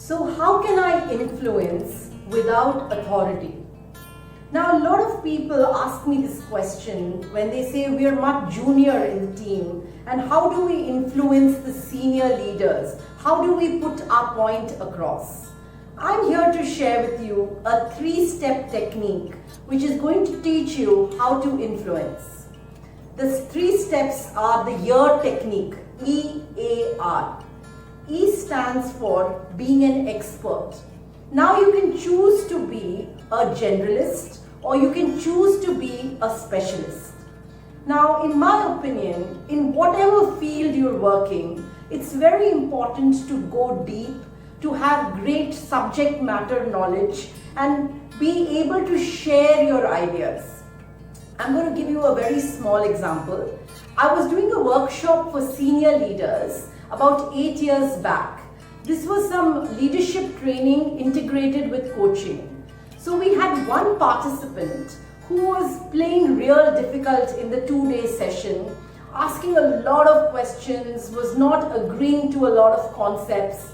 So how can I influence without authority? Now a lot of people ask me this question when they say we are much junior in the team, and how do we influence the senior leaders? How do we put our point across? I'm here to share with you a 3-step technique which is going to teach you how to influence. The 3 steps are the EAR technique, E-A-R. E stands for being an expert. Now you can choose to be a generalist or you can choose to be a specialist. Now, in my opinion, in whatever field you're working, it's very important to go deep, to have great subject matter knowledge and be able to share your ideas. I'm going to give you a very small example. I was doing a workshop for senior leaders about 8 years back. This was some leadership training integrated with coaching. So we had one participant who was playing real difficult in the 2-day session, asking a lot of questions, was not agreeing to a lot of concepts.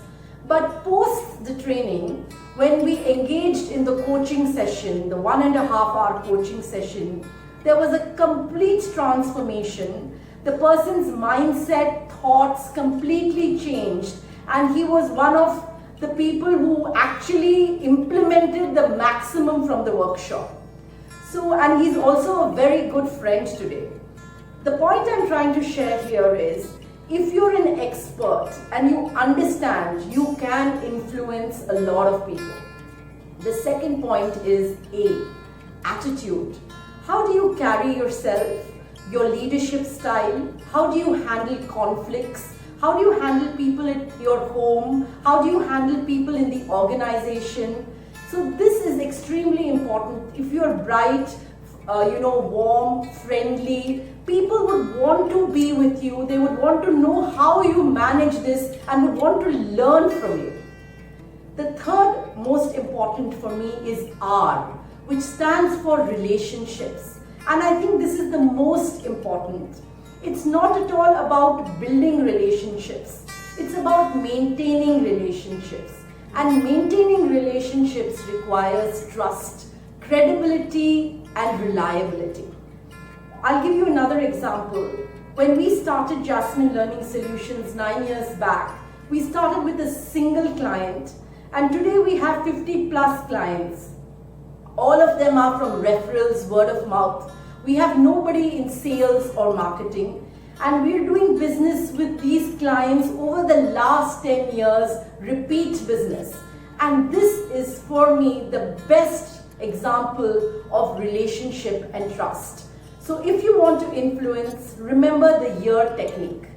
But post the training, when we engaged in the coaching session, the 1.5-hour coaching session, there was a complete transformation. The person's mindset, thoughts completely changed, and he was one of the people who actually implemented the maximum from the workshop. And he's also a very good friend today. The point I'm trying to share here is, if you're an expert and you understand, you can influence a lot of people. The second point is A, attitude. How do you carry yourself, your leadership style? How do you handle conflicts? How do you handle people at your home? How do you handle people in the organization? So this is extremely important. If you're bright, warm, friendly, people would want to be with you. They would want to know how you manage this and would want to learn from you. The third most important for me is R, which stands for relationships. And I think this is the most important. It's not at all about building relationships. It's about maintaining relationships. And maintaining relationships requires trust, credibility, and reliability. I'll give you another example. When we started Jasmine Learning Solutions 9 years back, we started with a single client, and today we have 50+ clients. All of them are from referrals, word of mouth. We have nobody in sales or marketing, and we're doing business with these clients over the last 10 years, repeat business. And this is, for me, the best example of relationship and trust. So if you want to influence, remember the EAR technique.